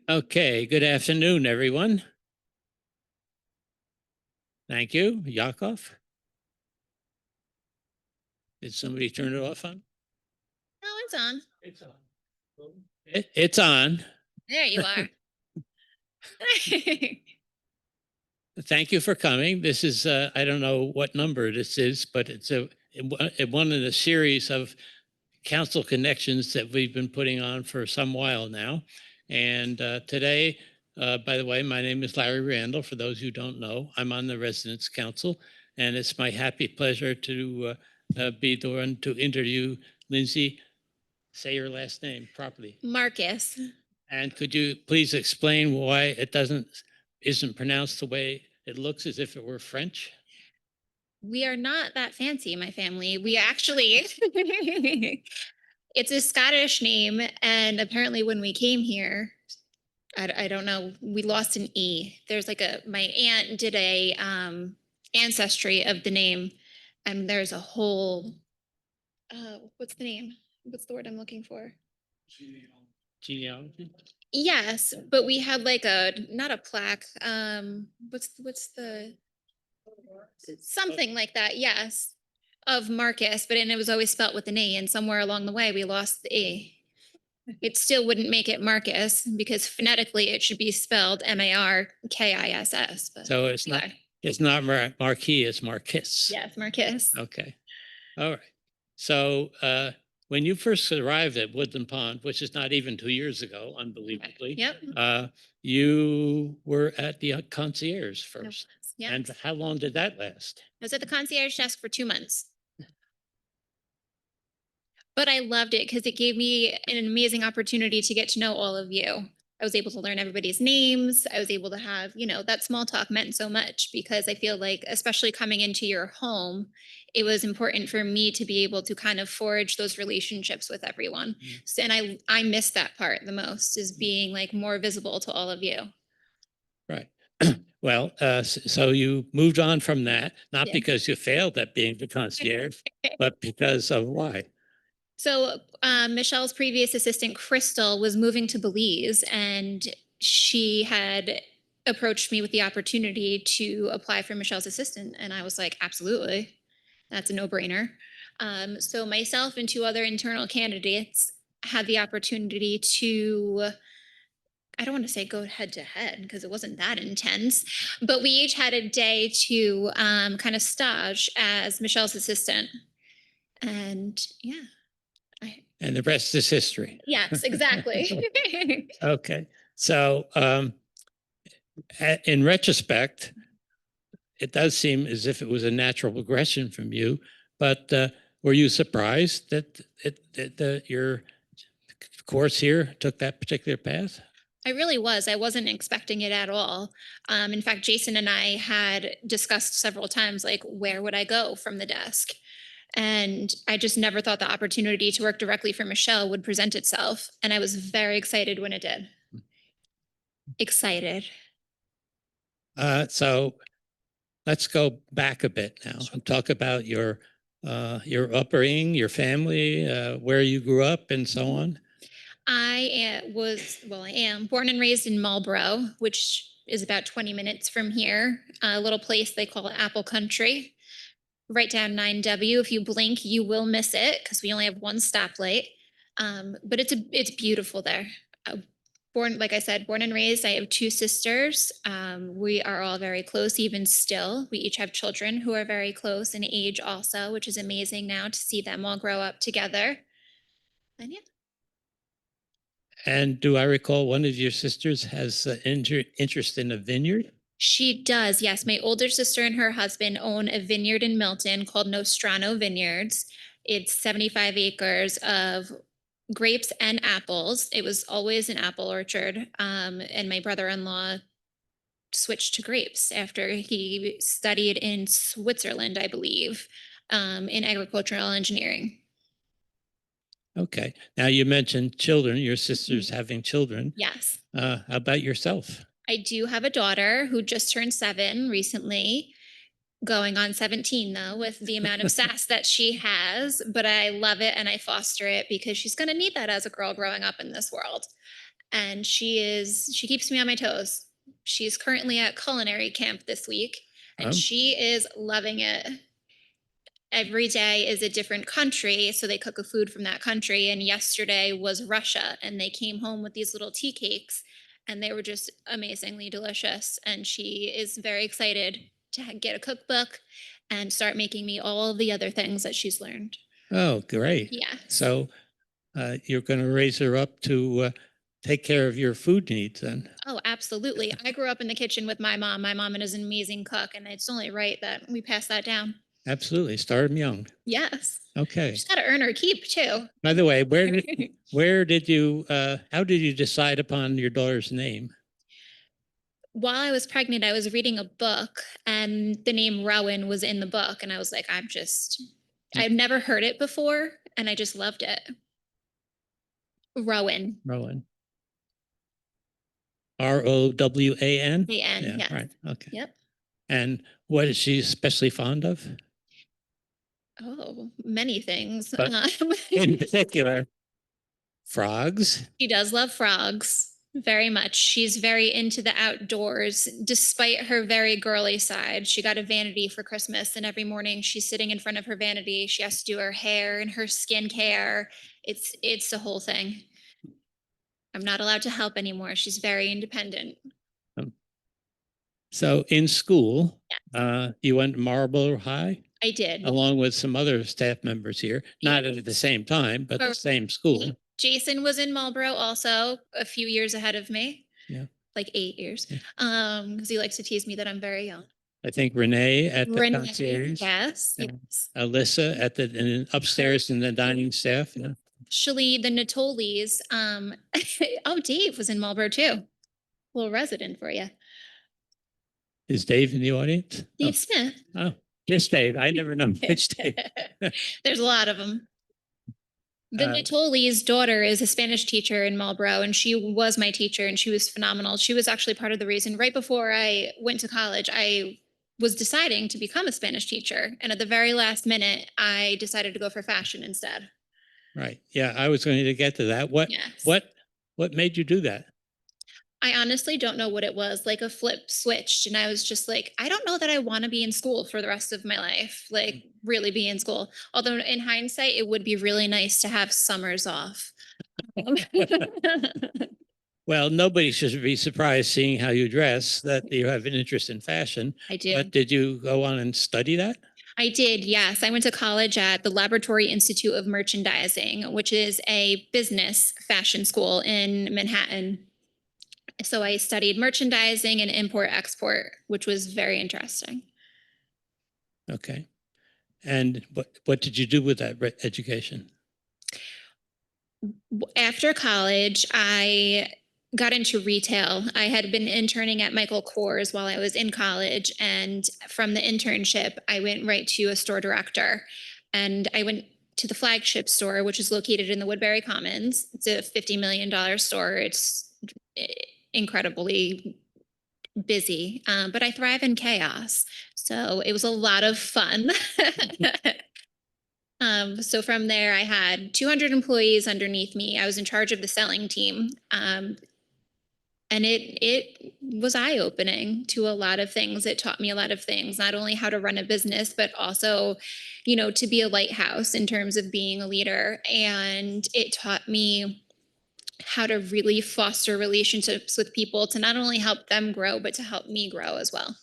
Okay, good afternoon, everyone. Thank you, Yakov. Did somebody turn it off on? No, it's on. It's on. It's on. There you are. Thank you for coming. This is, I don't know what number this is, but it's one in a series of council connections that we've been putting on for some while now. And today, by the way, my name is Larry Randall. For those who don't know, I'm on the Residents Council, and it's my happy pleasure to be the one to interview Lindsay. Say your last name properly. Marcus. And could you please explain why it isn't pronounced the way it looks as if it were French? We are not that fancy, my family. We actually, it's a Scottish name. And apparently, when we came here, I don't know, we lost an E. There's like my aunt did a ancestry of the name, and there's a whole, what's the name? What's the word I'm looking for? Genealogy? Yes, but we had like not a plaque. What's the something like that? Yes, of Marcus, but and it was always spelt with an E, and somewhere along the way we lost the E. It still wouldn't make it Marcus because phonetically it should be spelled Markiss. But So it's not Marquis, it's Marcus. yes, Marcus. Okay. All right. So when you first arrived at Woodland Pond, which is not even 2 years ago, unbelievably, Yep. You were at the concierge first. Yeah. And how long did that last? I was at the concierge desk for 2 months. But I loved it because it gave me an amazing opportunity to get to know all of you. I was able to learn everybody's names. I was able to have, that small talk meant so much because I feel like, especially coming into your home, it was important for me to be able to kind of forge those relationships with everyone. And I miss that part the most, is being like more visible to all of you. Right. Well, so you moved on from that, not Yeah. because you failed at being the concierge, but because of why? So Michelle's previous assistant, Crystal, was moving to Belize, and she had approached me with the opportunity to apply for Michelle's assistant. And I was like, absolutely, that's a no-brainer. So myself and 2 other internal candidates had the opportunity to, I don't want to say go head to head because it wasn't that intense, but we each had a day to kind of stage as Michelle's assistant. And yeah. And the rest is history. Yes, exactly. Okay. So in retrospect, it does seem as if it was a natural progression from you, but were you surprised that your course here took that particular path? I really was. I wasn't expecting it at all. In fact, Jason and I had discussed several times, like, where would I go from the desk? And I just never thought the opportunity to work directly for Michelle would present itself. And I was very excited when it did. Excited. So let's go back a bit now and talk about your upbringing, your family, where you grew up, and so on. I am born and raised in Marlboro, which is about 20 minutes from here, a little place they call Apple Country, right down 9W. If you blink, you will miss it because we only have one stoplight. But it's beautiful there. Like I said, born and raised. I have 2 sisters. We are all very close, even still. We each have children who are very close in age also, which is amazing now to see them all grow up together. And yeah. And do I recall one of your sisters has interest in a vineyard? She does, yes. My older sister and her husband own a vineyard in Milton called Nostrano Vineyards. It's 75 acres of grapes and apples. It was always an apple orchard. And my brother-in-law switched to grapes after he studied in Switzerland, I believe, in agricultural engineering. Okay. Now you mentioned children, your sisters having children. Yes. How about yourself? I do have a daughter who just turned 7 recently, going on 17 though, with the amount of sass that she has, but I love it and I foster it because she's going to need that as a girl growing up in this world. and she keeps me on my toes. She's currently at culinary camp this week, and Oh. she is loving it. Every day is a different country, so they cook a food from that country. And yesterday was Russia, and they came home with these little tea cakes, and they were just amazingly delicious. And she is very excited to get a cookbook and start making me all the other things that she's learned. Oh, great. Yeah. So you're going to raise her up to take care of your food needs then. Oh, absolutely. I grew up in the kitchen with my mom. My mom is an amazing cook, and it's only right that we pass that down. Absolutely. Start them young. Yes. Okay. She's got to earn her keep too. By the way, how did you decide upon your daughter's name? While I was pregnant, I was reading a book, and the name Rowan was in the book. And I was like, I've never heard it before, and I just loved it. Rowan. Rowan. Rowan? A-N, Yeah, yes. right. Okay. Yep. And what is she especially fond of? Oh, many things. But in particular, frogs. She does love frogs very much. She's very into the outdoors, despite her very girly side. She got a vanity for Christmas, and every morning she's sitting in front of her vanity. She has to do her hair and her skincare. It's the whole thing. I'm not allowed to help anymore. She's very independent. So in school, you went to Marlboro High I did. along with some other staff members here, not at the same time, but the Correct. same school. Jason was in Marlboro also a few years ahead of me. Yeah. Like 8 years. Yeah. Because he likes to tease me that I'm very young. I think Renee at the Renee, concierge. yes, Yeah. yes. Alyssa at the upstairs in the dining staff. Yeah. Actually, the Natolis. Oh, Dave was in Marlboro too. Little resident for you. Is Dave in the audience? Dave Smith. Oh, yes, Dave. I never know which Dave. There's a lot of them. The Natoli's daughter is a Spanish teacher in Marlboro, and she was my teacher, and she was phenomenal. She was actually part of the reason right before I went to college, I was deciding to become a Spanish teacher. And at the very last minute, I decided to go for fashion instead. Right. Yeah, I was going to get to that. Yes. What made you do that? I honestly don't know what it was, like a flip switched. And I was just like, I don't know that I want to be in school for the rest of my life, like really be in school. Although in hindsight, it would be really nice to have summers off. Well, nobody should be surprised seeing how you dress that you have an interest in fashion. I do. But did you go on and study that? I did, yes. I went to college at the Laboratory Institute of Merchandising, which is a business fashion school in Manhattan. So I studied merchandising and import-export, which was very interesting. Okay. And what did you do with that education? After college, I got into retail. I had been interning at Michael Kors while I was in college. And from the internship, I went right to a store director. And I went to the flagship store, which is located in the Woodbury Commons. It's a $50 million store. It's incredibly busy, but I thrive in chaos. So it was a lot of fun. So from there, I had 200 employees underneath me. I was in charge of the selling team. And it was eye-opening to a lot of things. It taught me a lot of things, not only how to run a business, but also, to be a lighthouse in terms of being a leader. And it taught me how to really foster relationships with people to not only help them grow, but to help me grow as well.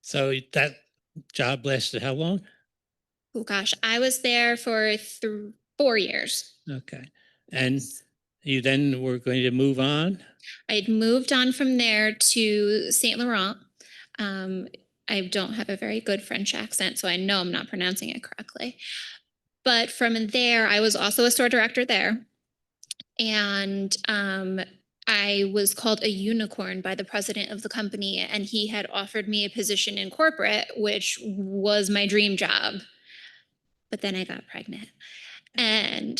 So that job lasted how long? Oh gosh, I was there for 4 years. Okay. And you then were going to move on? I'd moved on from there to Saint Laurent. I don't have a very good French accent, so I know I'm not pronouncing it correctly. But from there, I was also a store director there. And I was called a unicorn by the president of the company, and he had offered me a position in corporate, which was my dream job. But then I got pregnant. And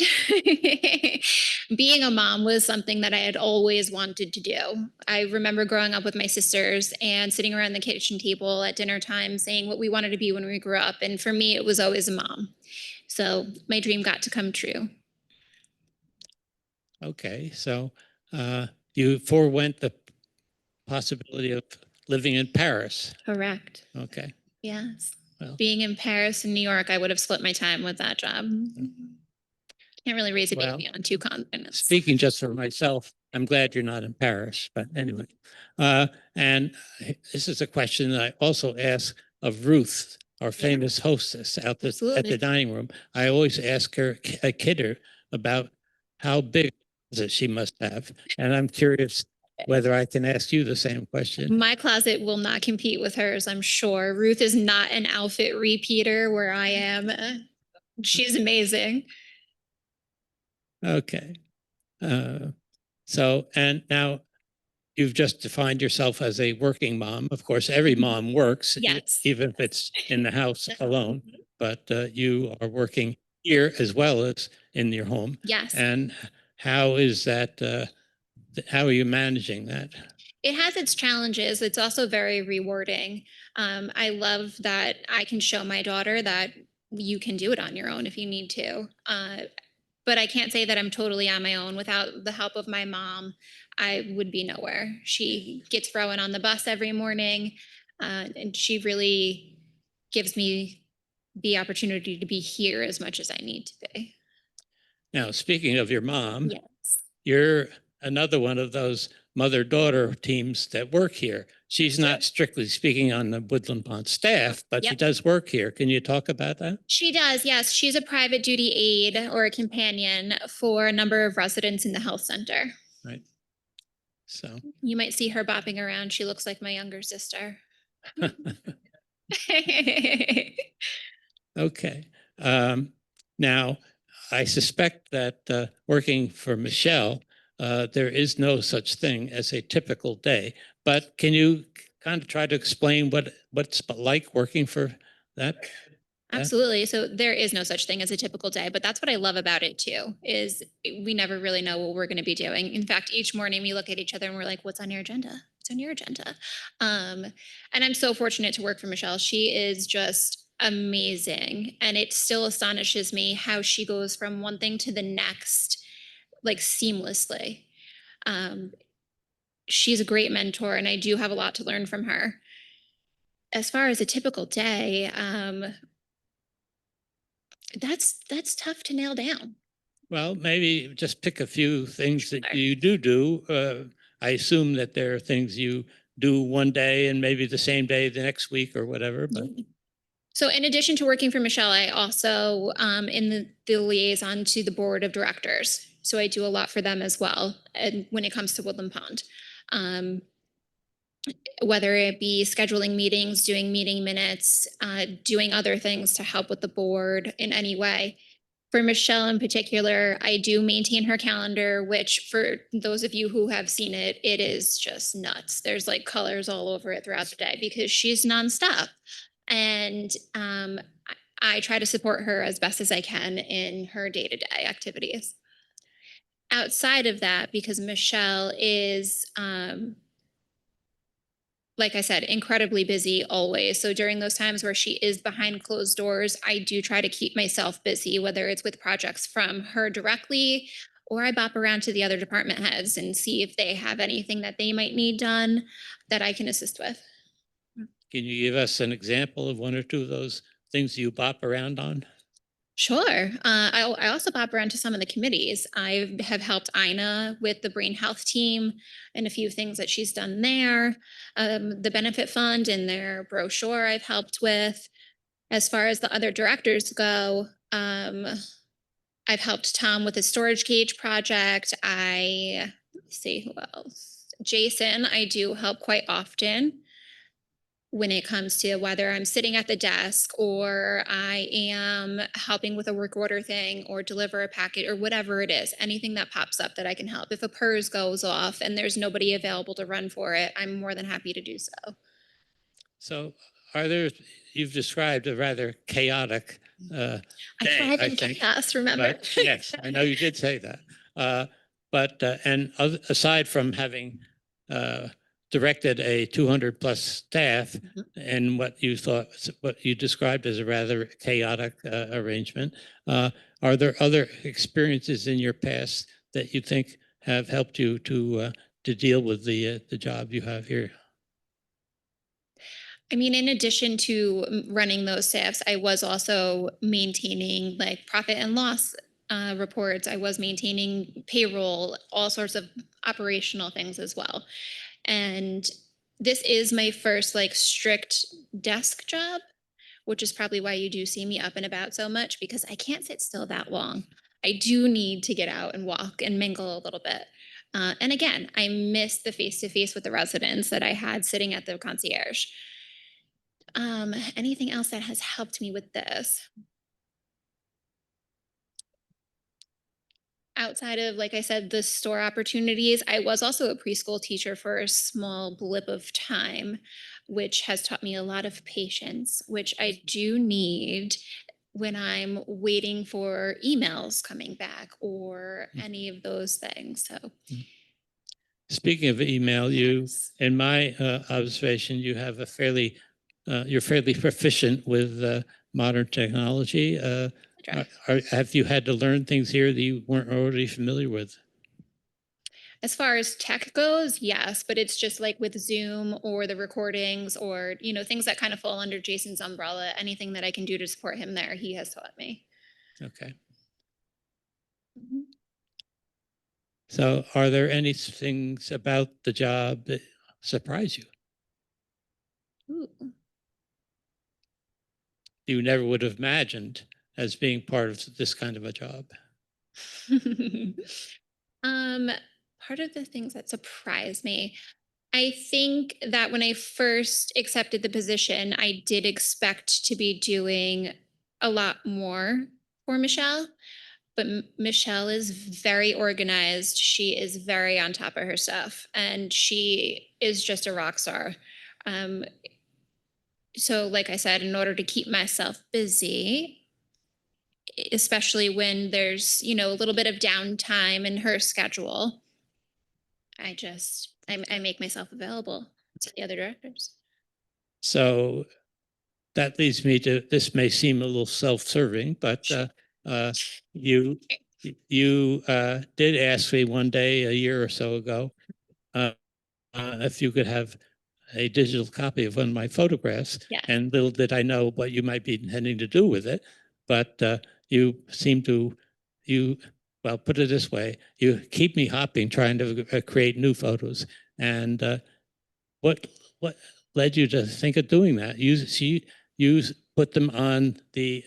being a mom was something that I had always wanted to do. I remember growing up with my sisters and sitting around the kitchen table at dinner time saying what we wanted to be when we grew up. And for me, it was always a mom. So my dream got to come true. Okay, so you forewent the possibility of living in Paris. Correct. Okay, Yes. well, Being in Paris and New York, I would have split my time with that job. Can't really raise a Well, baby on two continents. speaking just for myself, I'm glad you're not in Paris, but anyway. And this is a question that I also ask of Ruth, our famous hostess out at the Absolutely. dining room. I always ask her, a kidder, about how big that she must have. And I'm curious whether I can ask you the same question. My closet will not compete with hers, I'm sure. Ruth is not an outfit repeater where I am. She's amazing. Okay. So, and now you've just defined yourself as a working mom. Of course, every mom works, Yes. even if it's in the house alone, but you are working here as well as in your home. Yes. And how is that? How are you managing that? It has its challenges. It's also very rewarding. I love that I can show my daughter that you can do it on your own if you need to. But I can't say that I'm totally on my own. Without the help of my mom, I would be nowhere. She gets Rowan on the bus every morning, and she really gives me the opportunity to be here as much as I need to be. Now, speaking of your mom, Yes. you're another one of those mother-daughter teams that work here. She's not strictly speaking on the Woodland Pond staff, but she Yep. does work here. Can you talk about that? She does, yes. She's a private duty aide or a companion for a number of residents in the health center. Right. So, You might see her bopping around. She looks like my younger sister. okay. Now, I suspect that working for Michelle, there is no such thing as a typical day. But can you kind of try to explain what's like working for that? Absolutely. So there is no such thing as a typical day, but that's what I love about it too, is we never really know what we're going to be doing. In fact, each morning we look at each other and we're like, what's on your agenda? What's on your agenda? And I'm so fortunate to work for Michelle. She is just amazing. And it still astonishes me how she goes from one thing to the next, like seamlessly. She's a great mentor and I do have a lot to learn from her. As far as a typical day, that's tough to nail down. Well, maybe just pick a few things that Sure. you do. I assume that there are things you do one day and maybe the same day the next week or whatever. But So in addition to working for Michelle, I also in the liaison to the board of directors. So I do a lot for them as well. And when it comes to Woodland Pond, whether it be scheduling meetings, doing meeting minutes, doing other things to help with the board in any way. For Michelle in particular, I do maintain her calendar, which for those of you who have seen it, it is just nuts. There's like colors all over it throughout the day because she's nonstop. And I try to support her as best as I can in her day-to-day activities. Outside of that, because Michelle is like I said, incredibly busy always. So during those times where she is behind closed doors, I do try to keep myself busy, whether it's with projects from her directly or I bop around to the other department heads and see if they have anything that they might need done that I can assist with. can you give us an example of one or two of those things you bop around on? Sure. I also bop around to some of the committees. I have helped Ina with the brain health team and a few things that she's done there. The benefit fund and their brochure I've helped with. As far as the other directors go, I've helped Tom with his storage cage project. Let's see who else. Jason, I do help quite often when it comes to whether I'm sitting at the desk or I am helping with a work order thing or deliver a packet or whatever it is, anything that pops up that I can help. If a PERS goes off and there's nobody available to run for it, I'm more than happy to do so. So you've described a rather chaotic I day, thrive I in think. chaos, remember? But yes, I know you did say that. Aside from having directed a 200 plus staff and what you described as a rather chaotic arrangement, are there other experiences in your past that you think have helped you to deal with the job you have here? I mean, in addition to running those staffs, I was also maintaining like profit and loss reports. I was maintaining payroll, all sorts of operational things as well. And this is my first like strict desk job, which is probably why you do see me up and about so much, because I can't sit still that long. I do need to get out and walk and mingle a little bit. And again, I miss the face-to-face with the residents that I had sitting at the concierge. Anything else that has helped me with this? Outside of, like I said, the store opportunities, I was also a preschool teacher for a small blip of time, which has taught me a lot of patience, which I do need when I'm waiting for emails coming back or any of those things. So, Speaking of email, you, yes. in my observation, you have a you're fairly proficient with modern technology. I try. Have you had to learn things here that you weren't already familiar with? As far as tech goes, yes, but it's just like with Zoom or the recordings or, things that kind of fall under Jason's umbrella. Anything that I can do to support him there, he has taught me. Okay. Mhm. So are there any things about the job that surprise you? Ooh. You never would have imagined as being part of this kind of a job? um, Part of the things that surprised me, I think that when I first accepted the position, I did expect to be doing a lot more for Michelle. But Michelle is very organized. She is very on top of her stuff, and she is just a rock star. Um, so, like I said, in order to keep myself busy, especially when there's a little bit of downtime in her schedule, I make myself available to the other directors. So that leads me to, this may seem a little self-serving, but uh, you did ask me one day a year or so ago if you could have a digital copy of one of my photographs. Yeah. And little did I know what you might be intending to do with it. But you seem to, well, put it this way, you keep me hopping trying to create new photos. And what led you to think of doing that? You put them on the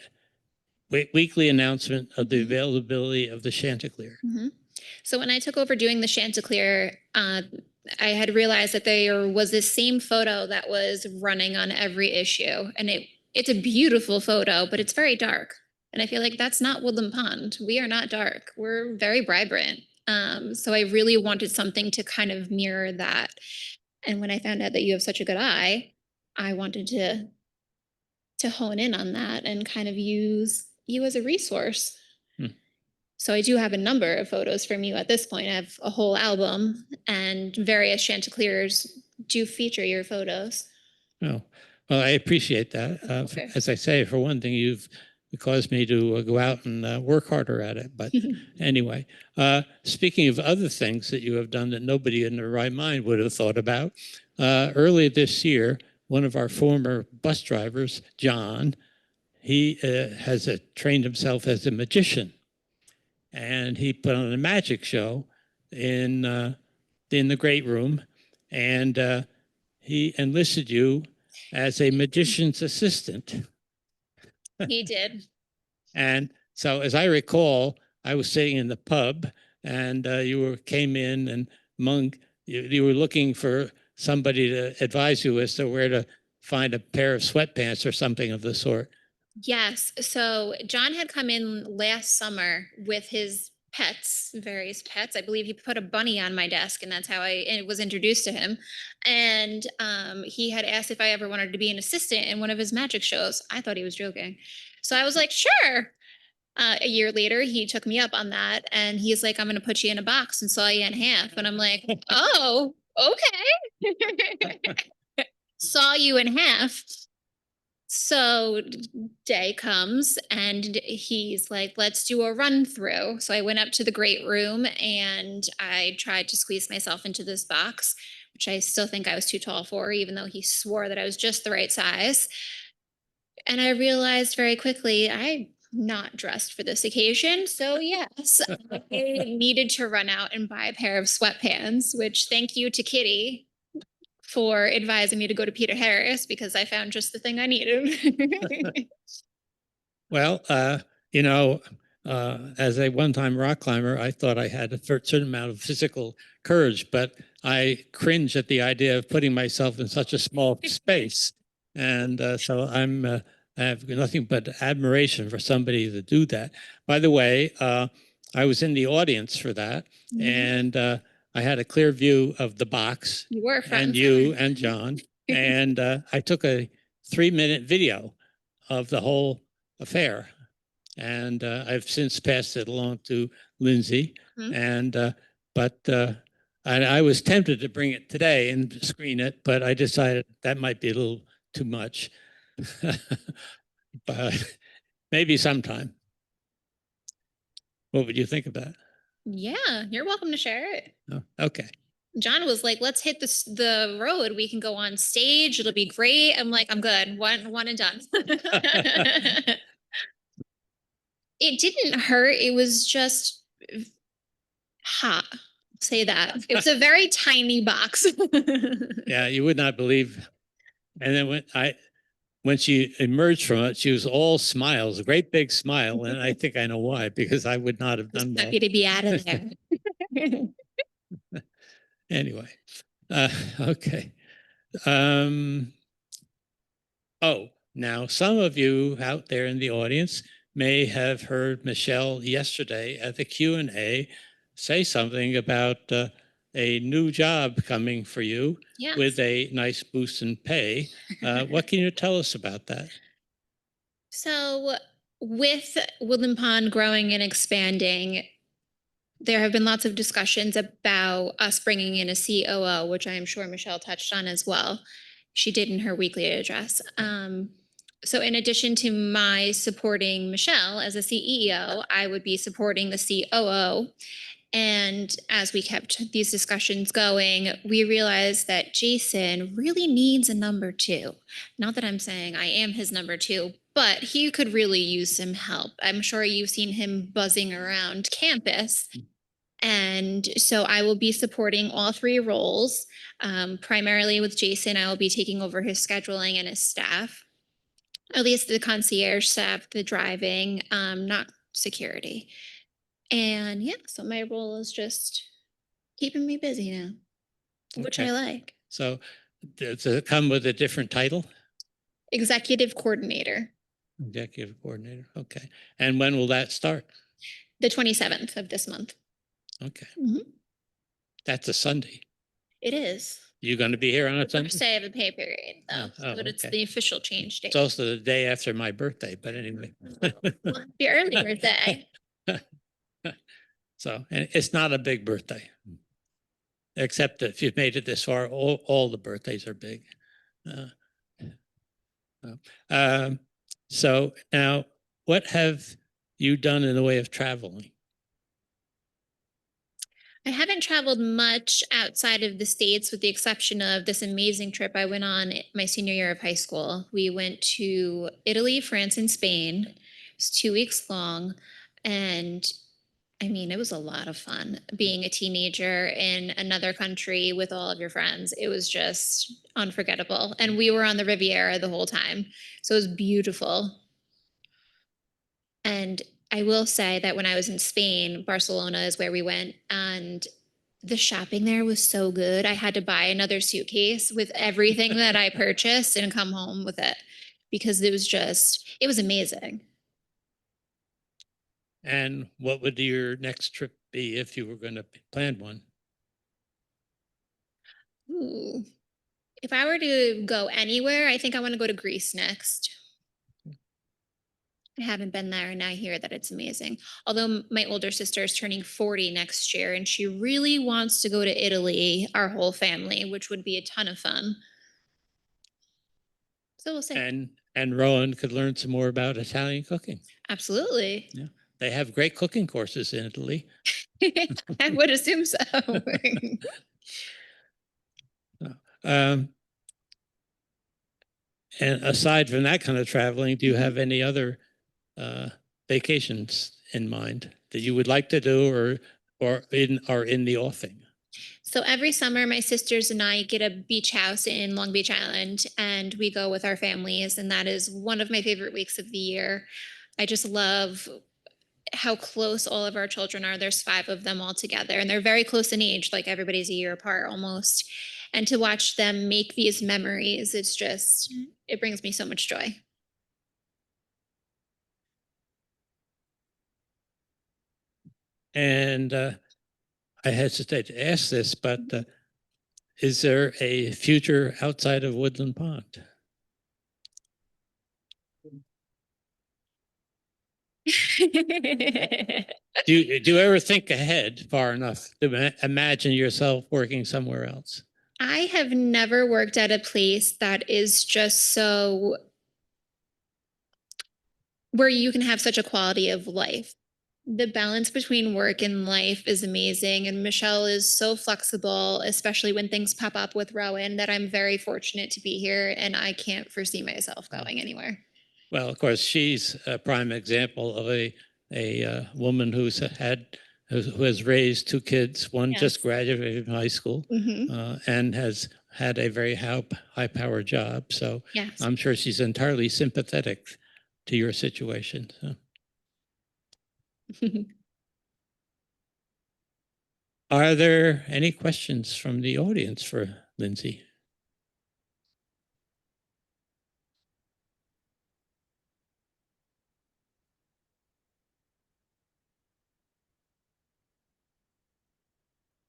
weekly announcement of the availability of the Chanticleer. Mm-hmm. So when I took over doing the Chanticleer, I had realized that there was this same photo that was running on every issue, and it's a beautiful photo, but it's very dark. And I feel like that's not Woodland Pond. We are not dark. We're very vibrant. So I really wanted something to kind of mirror that. And when I found out that you have such a good eye, I wanted to hone in on that and kind of use you as a resource. So I do have a number of photos from you at this point. I have a whole album, and various Chanticleers do feature your photos. Oh, well, I appreciate that. Okay. As I say, for one thing, you've caused me to go out and work harder at it. But anyway, speaking of other things that you have done that nobody in their right mind would have thought about, earlier this year, one of our former bus drivers, John, he has trained himself as a magician, and he put on a magic show in the great room, and he enlisted you as a magician's assistant. He did. And so, as I recall, I was sitting in the pub, and came in, and you were looking for somebody to advise you as to where to find a pair of sweatpants or something of the sort. Yes. So John had come in last summer with his pets, various pets. I believe he put a bunny on my desk, and that's how I was introduced to him. And he had asked if I ever wanted to be an assistant in one of his magic shows. I thought he was joking. So I was like, sure. A year later, he took me up on that, and he's like, I'm going to put you in a box and saw you in half. And I'm like, oh, okay. Saw you in half. So day comes and he's like, let's do a run through. So I went up to the great room and I tried to squeeze myself into this box, which I still think I was too tall for, even though he swore that I was just the right size. And I realized very quickly I'm not dressed for this occasion. So yes, I needed to run out and buy a pair of sweatpants, which thank you to Kitty for advising me to go to Peter Harris because I found just the thing I needed. Well, you know, as a one-time rock climber, I thought I had a certain amount of physical courage, but I cringe at the idea of putting myself in such a small space. And so I have nothing but admiration for somebody to do that. By the way, I was in the audience for that, and I had a clear view of the box You were front and and you center. and John, and I took a 3-minute video of the whole affair. And I've since passed it along to Lindsay. Mhm. And I was tempted to bring it today and screen it, but I decided that might be a little too much. But maybe sometime. What would you think of that? Yeah, you're welcome to share it. Oh, okay. John was like, "Let's hit the road. We can go on stage. It'll be great." I'm like, "I'm good. One and done." It didn't hurt. It was just hot. Say that. It was a very tiny box. Yeah, you would not believe. And then when she emerged from it, she was all smiles, a great big smile. And I think I know why, because I would not have done that. Happy to be out of there. Anyway, okay. Oh, now some of you out there in the audience may have heard Michelle yesterday at the Q&A say something about a new job coming for you Yes. with a nice boost in pay. What can you tell us about that? So, with Woodland Pond growing and expanding, there have been lots of discussions about us bringing in a COO, which I am sure Michelle touched on as well. She did in her weekly address. So, in addition to my supporting Michelle as a CEO, I would be supporting the COO. And as we kept these discussions going, we realized that Jason really needs a number two. Not that I'm saying I am his number two, but he could really use some help. I'm sure you've seen him buzzing around campus. And so I will be supporting all three roles. Primarily with Jason, I will be taking over his scheduling and his staff, at least the concierge staff, the driving, not security. And yeah, so my role is just keeping me busy now, which I Okay. like. So does it come with a different title? Executive coordinator, Executive coordinator. Okay. And when will that start? the 27th of this month. Okay. Mhm. That's a Sunday. It is. You going to be here on a The Sunday? first day of a pay period, though, Oh, but it's okay. the official change date. It's also the day after my birthday, but anyway. Well, happy early birthday. So, and it's not a big birthday, except that if you've made it this far, all the birthdays are big. Uh, so now, what have you done in the way of traveling? I haven't traveled much outside of the States with the exception of this amazing trip I went on my senior year of high school. We went to Italy, France, and Spain. It was 2 weeks long. And I mean, it was a lot of fun being a teenager in another country with all of your friends. It was just unforgettable. And we were on the Riviera the whole time. So it was beautiful. And I will say that when I was in Spain, Barcelona is where we went, and the shopping there was so good. I had to buy another suitcase with everything that I purchased and come home with it because it was amazing. And what would your next trip be if you were going to plan one? Ooh. If I were to go anywhere, I think I want to go to Greece next. I haven't been there and I hear that it's amazing. Although my older sister is turning 40 next year and she really wants to go to Italy, our whole family, which would be a ton of fun. So we'll see. And Rowan could learn some more about Italian cooking. Absolutely. They have great cooking courses in Italy. I would assume so. Um, and aside from that kind of traveling, do you have any other vacations in mind that you would like to do or in the offing? So every summer, my sisters and I get a beach house in Long Beach Island, and we go with our families, and that is one of my favorite weeks of the year. I just love how close all of our children are. There's 5 of them all together, and they're very close in age, like everybody's a year apart almost. And to watch them make these memories, it brings me so much joy. And I hesitate to ask this, but is there a future outside of Woodland Pond? Do you ever think ahead far enough to imagine yourself working somewhere else? I have never worked at a place that is just so where you can have such a quality of life. The balance between work and life is amazing. And Michelle is so flexible, especially when things pop up with Rowan, that I'm very fortunate to be here and I can't foresee myself going anywhere. Well, of course, she's a prime example of a woman who has raised 2 kids. One Yes. just graduated from high school Mhm. and has had a very high power job. So Yes. I'm sure she's entirely sympathetic to your situation. So. Are there any questions from the audience for Lindsay?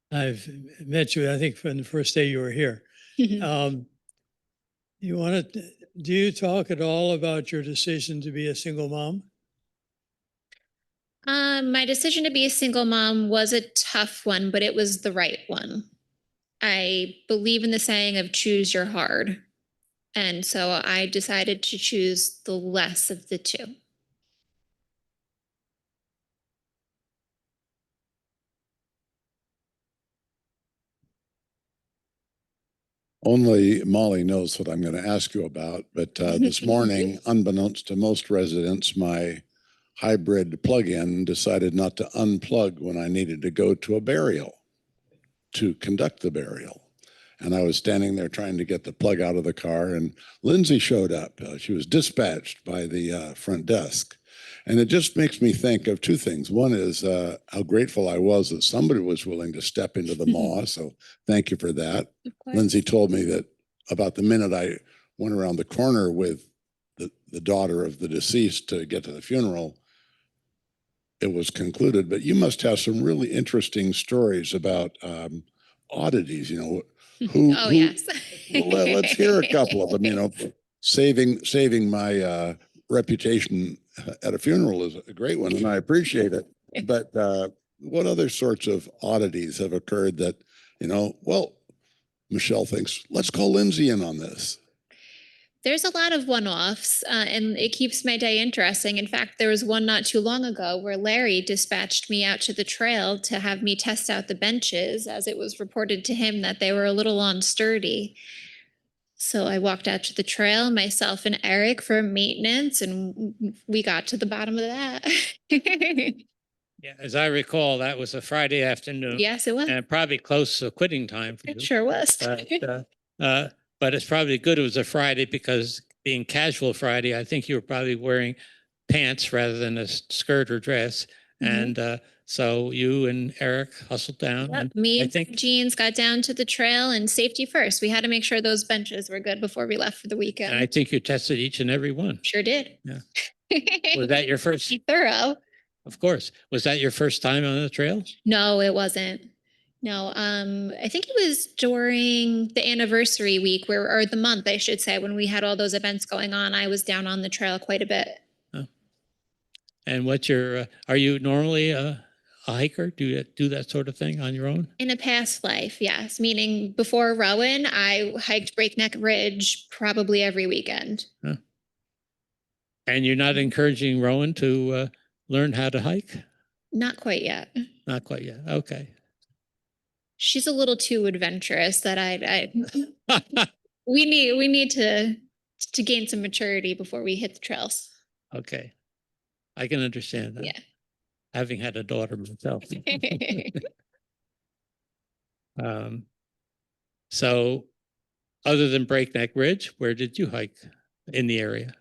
I've met you, I think, from the first day you were here. You want to, do you talk at all about your decision to be a single mom? My decision to be a single mom was a tough one, but it was the right one. I believe in the saying of choose your hard. And so I decided to choose the less of the 2. Only Molly knows what I'm going to ask you about, but this morning, unbeknownst to most residents, my hybrid plug-in decided not to unplug when I needed to go to a burial to conduct the burial. And I was standing there trying to get the plug out of the car, and Lindsay showed up. She was dispatched by the front desk. And it just makes me think of 2 things. One is how grateful I was that somebody was willing to step into the maw. So thank you for that. Lindsay told me that about the minute I went around the corner with the daughter of the deceased to get to the funeral, it was concluded. But you must have some really interesting stories about oddities, you know. Yes. Well, let's hear a couple of them, you know. Saving my reputation at a funeral is a great one, and I appreciate it. But what other sorts of oddities have occurred that, you know, well, Michelle thinks, let's call Lindsay in on this? There's a lot of one-offs, and it keeps my day interesting. In fact, there was one not too long ago where Larry dispatched me out to the trail to have me test out the benches, as it was reported to him that they were a little unsturdy. So I walked out to the trail, myself and Eric, for maintenance, and we got to the bottom of that. Yeah, as I recall, that was a Friday afternoon. Yes, it was. And probably close to quitting time for you. It sure was. But it's probably good it was a Friday, because being casual Friday, I think you were probably wearing pants rather than a skirt or dress. And so you and Eric hustled down. Yep, And me I and think Jeans got down to the trail, and safety first. We had to make sure those benches were good before we left for the weekend. and I think you tested each and every one. Sure did. Yeah. Was that your first? Be thorough. Of course. Was that your first time on the trail? No, it wasn't. No, I think it was during the anniversary week or the month, I should say, when we had all those events going on. I was down on the trail quite a bit. And what's your, are you normally a hiker? Do you do that sort of thing on your own? In a past life, yes. Meaning before Rowan, I hiked Breakneck Ridge probably every weekend. Huh. And you're not encouraging Rowan to learn how to hike? Not quite yet. Not quite yet. Okay. She's a little too adventurous that we need to gain some maturity before we hit the trails. Okay. I can understand that. Yeah. Having had a daughter myself. So other than Breakneck Ridge, where did you hike in the area?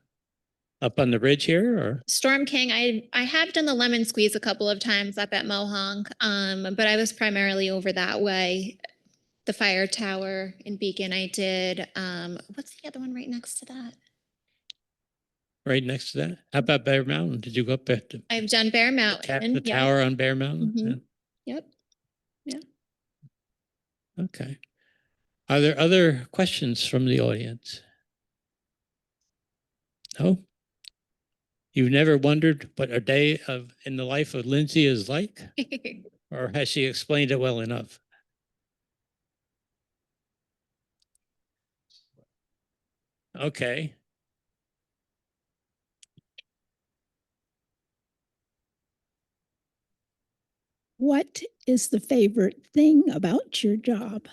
Up on the ridge here or? Storm King, I have done the lemon squeeze a couple of times up at Mohonk, but I was primarily over that way. The fire tower in Beacon I did. What's the other one right next to that? Right next to that? How about Bear Mountain? Did you go up at I've done Bear Mountain. the yeah. tower on Bear Mountain? Mhm. Yep. Yeah. Okay. Are there other questions from the audience? No? You've never wondered what a day of in the life of Lindsay is like? Or has she explained it well enough? Okay. What is the favorite thing about your job?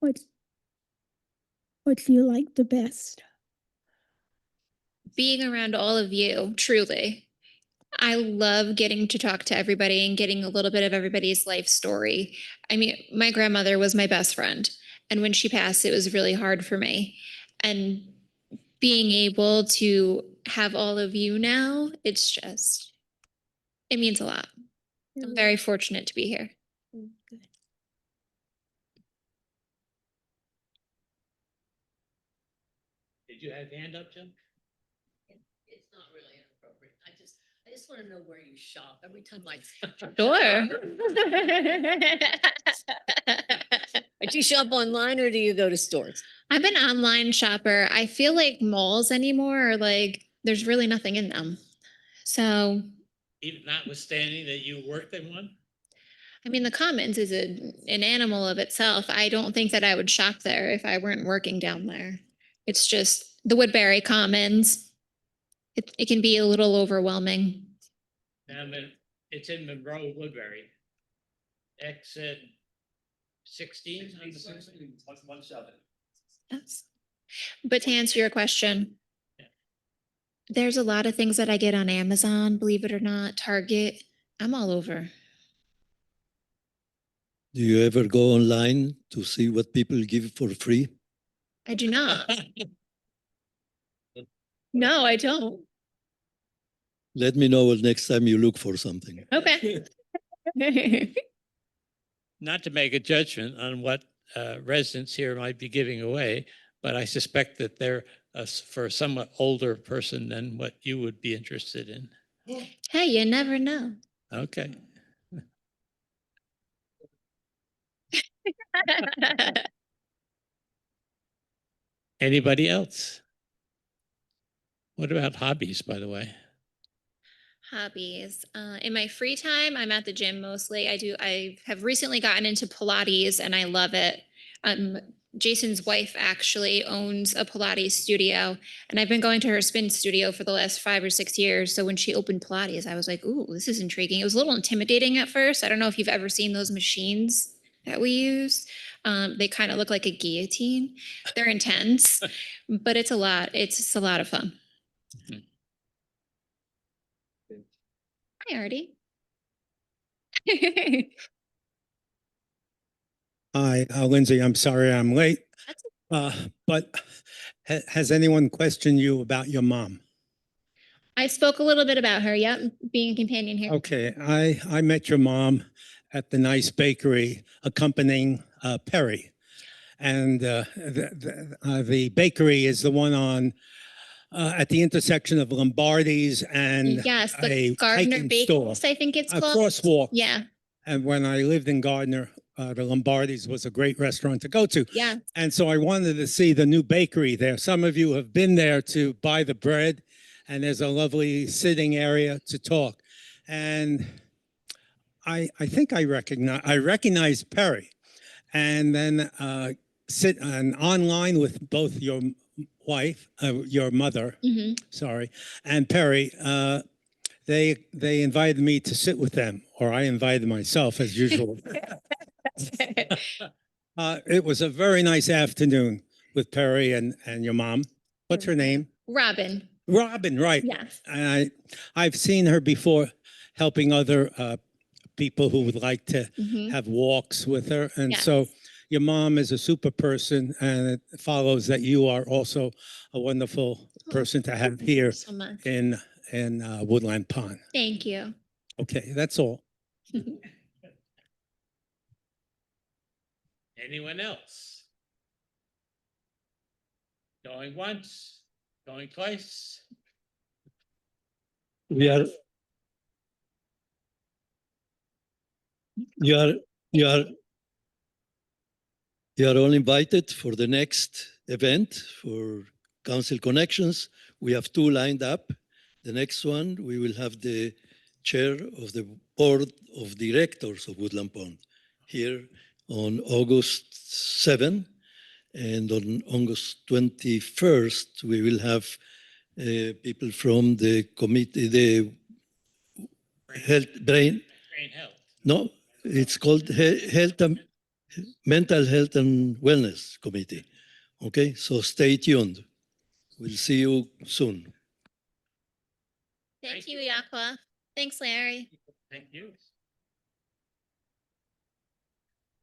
What do you like the best? Being around all of you, truly. I love getting to talk to everybody and getting a little bit of everybody's life story. I mean, my grandmother was my best friend, and when she passed, it was really hard for me. And being able to have all of you now, it means a lot. I'm very fortunate to be here. Did you have hand up, Jim? It's not really inappropriate. I just want to know where you shop every time I. Sure. Do you shop online or do you go to stores? I'm an online shopper. I feel like malls anymore are like, there's really nothing in them. So, Even notwithstanding that you worked in one? I mean, the Commons is an animal of itself. I don't think that I would shop there if I weren't working down there. It's just the Woodbury Commons. It can be a little overwhelming. It's in Monroe, Woodbury. Exit 16? Yes. But to answer your question, there's a lot of things that I get on Amazon, believe it or not, Target. I'm all over. Do you ever go online to see what people give for free? I do not. No, I don't. Let me know next time you look for something. Okay. Not to make a judgment on what residents here might be giving away, but I suspect that they're for a somewhat older person than what you would be interested in. Hey, you never know. Okay. Anybody else? What about hobbies, by the way? Hobbies. In my free time, I'm at the gym mostly. I have recently gotten into Pilates and I love it. Jason's wife actually owns a Pilates studio, and I've been going to her spin studio for the last 5 or 6 years. So when she opened Pilates, I was like, ooh, this is intriguing. It was a little intimidating at first. I don't know if you've ever seen those machines that we use. They kind of look like a guillotine. They're intense, but it's a lot. It's a lot of fun. Mhm. Hi, Artie. Hi, Lindsay, I'm sorry I'm late. But has anyone questioned you about your mom? I spoke a little bit about her. Yep, being a companion here. Okay, I met your mom at the Nice Bakery accompanying Perry. And the bakery is the one on at the intersection of Lombardi's and Yes, a the Gardner hiking store. Bakers, I think it's A called. crosswalk. Yeah, And when I lived in Gardner, the Lombardi's was a great restaurant to go to. yeah. And so I wanted to see the new bakery there. Some of you have been there to buy the bread, and there's a lovely sitting area to talk. And I think I recognize Perry, and then sit online with both your wife, your mother, Mhm. sorry, and Perry, they invited me to sit with them, or I invited myself as usual. It was a very nice afternoon with Perry and your mom. What's her name? Robin, Robin, right. yes. And I've seen her before helping other people who would like to Mhm. have walks with her. And Yes. so your mom is a super person, and it follows that you are also a wonderful person to have Thank you here so much. in Woodland Pond. Thank you. Okay, that's all. Anyone else? Going once, going twice? We are, you are, you are, you are all invited for the next event for Council Connections. We have two lined up. The next one, we will have the chair of the board of directors of Woodland Pond here on August 7. And on August 21st, we will have people from the committee, the Brain health. no, it's called Health and Mental Health and Wellness Committee. Okay, so stay tuned. We'll see you soon. Thank you, Yakwa. Thanks, Larry. Thank you.